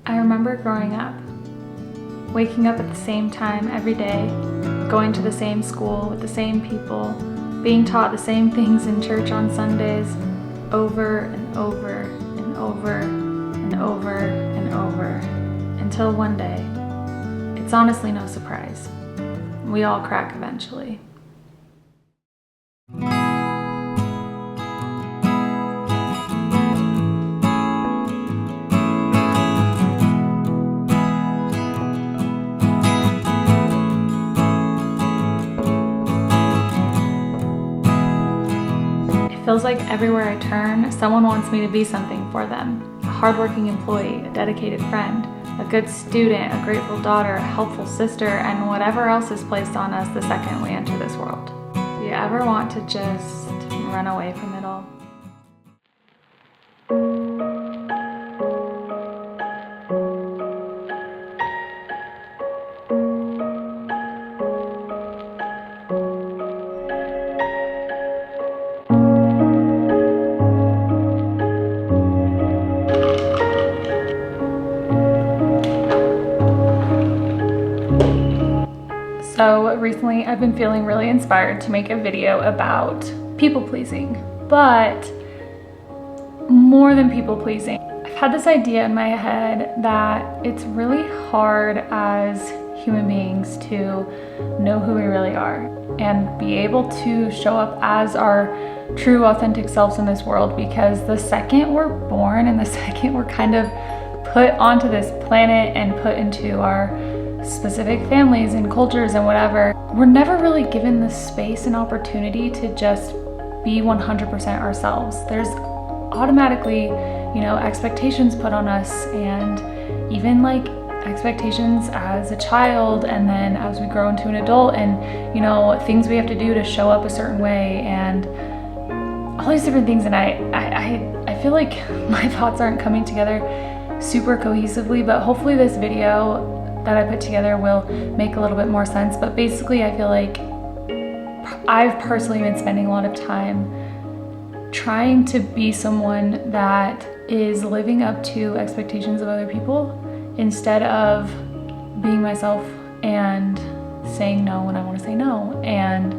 I remember growing up, waking up at the same time every day, going to the same school with the same people, being taught the same things in church on Sundays, over and over and over and over and over, until one day, it's honestly no surprise, we all crack eventually. It feels like everywhere I turn, someone wants me to be something for them. A hardworking employee, a dedicated friend, a good student, a grateful daughter, a helpful sister, and whatever else is placed on us the second we enter this world. Do you ever want to just run away from it all? So recently I've been feeling really inspired to make a video about people pleasing, but more than people pleasing. I've had this idea in my head that it's really hard as human beings to know who we really are and be able to show up as our true authentic selves in this world, because the second we're born and the second we're kind of put onto this planet and put into our specific families and cultures and whatever, we're never really given the space and opportunity to just be 100% ourselves. There's automatically, expectations put on us, and even like expectations as a child, and then as we grow into an adult, and things we have to do to show up a certain way, and all these different things. And I feel like my thoughts aren't coming together super cohesively, but hopefully this video that I put together will make a little bit more sense. But basically, I feel like I've personally been spending a lot of time trying to be someone that is living up to expectations of other people instead of being myself and saying no when I want to say no, and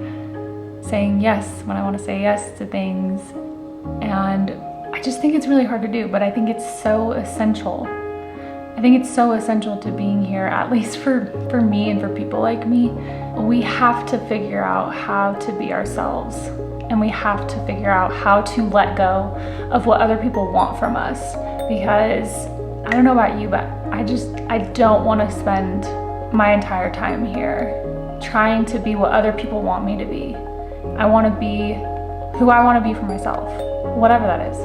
saying yes when I want to say yes to things. And I just think it's really hard to do, but I think it's so essential. I think it's so essential to being here, at least for me and for people like me. We have to figure out how to be ourselves, and we have to figure out how to let go of what other people want from us, because I don't know about you, but I don't want to spend my entire time here trying to be what other people want me to be. I want to be who I want to be for myself, whatever that is.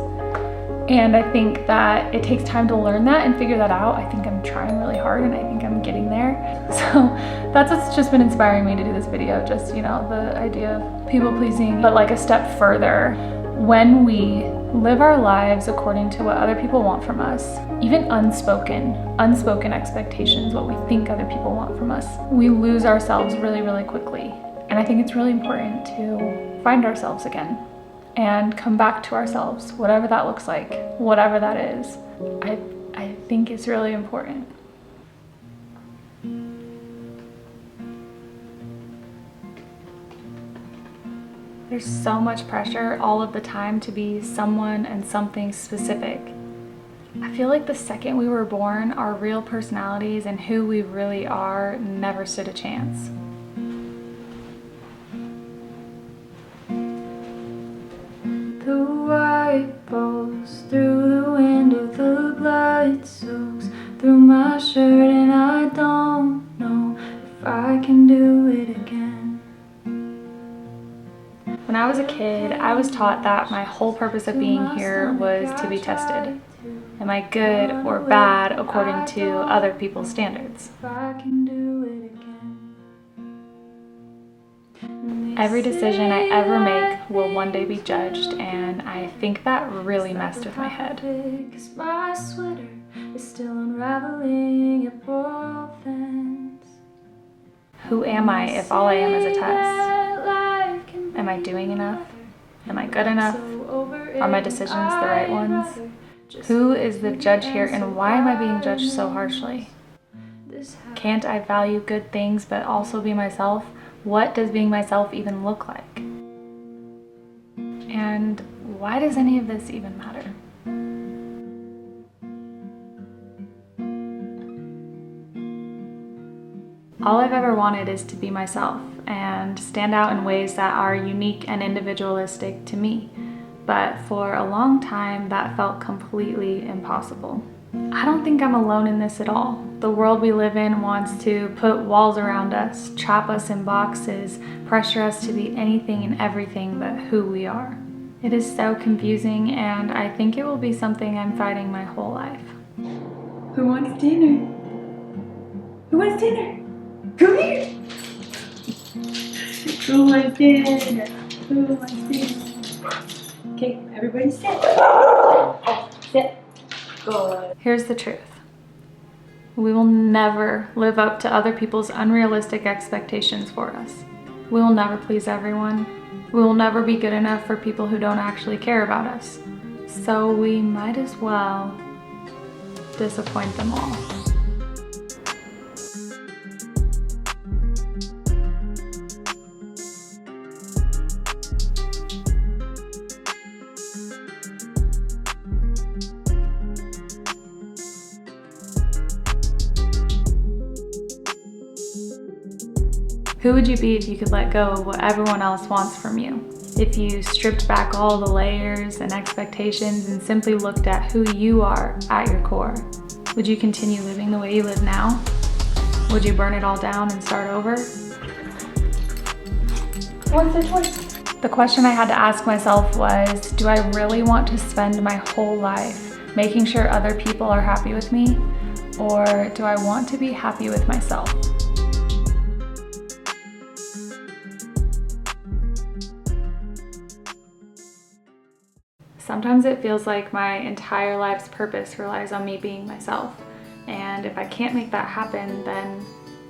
And I think that it takes time to learn that and figure that out. I think I'm trying really hard, and I think I'm getting there. So that's what's just been inspiring me to do this video, just, the idea of people pleasing, but like a step further. When we live our lives according to what other people want from us, even unspoken expectations, what we think other people want from us, we lose ourselves really, really quickly. And I think it's really important to find ourselves again and come back to ourselves, whatever that looks like, whatever that is. I think it's really important. There's so much pressure all of the time to be someone and something specific. I feel like the second we were born, our real personalities and who we really are never stood a chance. The white falls through the window, the blood soaks through my shirt, and I don't know if I can do it again. When I was a kid, I was taught that my whole purpose of being here was to be tested. Am I good or bad according to other people's standards? Every decision I ever make will one day be judged, and I think that really messed with my head. My sweater is still unraveling at both ends. Who am I if all I am is a test? Am I doing enough? Am I good enough? Are my decisions the right ones? Who is the judge here, and why am I being judged so harshly? Can't I value good things but also be myself? What does being myself even look like? And why does any of this even matter? All I've ever wanted is to be myself and stand out in ways that are unique and individualistic to me. But for a long time, that felt completely impossible. I don't think I'm alone in this at all. The world we live in wants to put walls around us, trap us in boxes, pressure us to be anything and everything but who we are. It is so confusing, and I think it will be something I'm fighting my whole life. Who wants dinner? Who wants dinner? Come here! Who wants dinner? Who wants dinner? Okay, everybody sit. Oh, sit. Good. Here's the truth. We will never live up to other people's unrealistic expectations for us. We will never please everyone. We will never be good enough for people who don't actually care about us. So we might as well disappoint them all. Who would you be if you could let go of what everyone else wants from you? If you stripped back all the layers and expectations and simply looked at who you are at your core? Would you continue living the way you live now? Would you burn it all down and start over? What's the choice? The question I had to ask myself was, do I really want to spend my whole life making sure other people are happy with me? Or do I want to be happy with myself? Sometimes it feels like my entire life's purpose relies on me being myself. And if I can't make that happen, then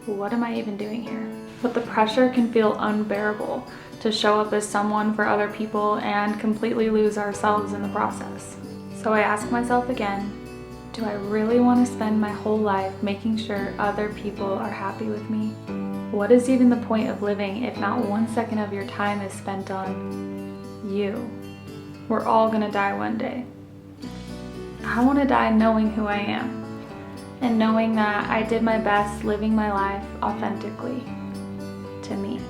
what am I even doing here? But the pressure can feel unbearable to show up as someone for other people and completely lose ourselves in the process. So I ask myself again, do I really want to spend my whole life making sure other people are happy with me? What is even the point of living if not 1 second of your time is spent on you? We're all gonna die one day. I wanna die knowing who I am and knowing that I did my best living my life authentically to me.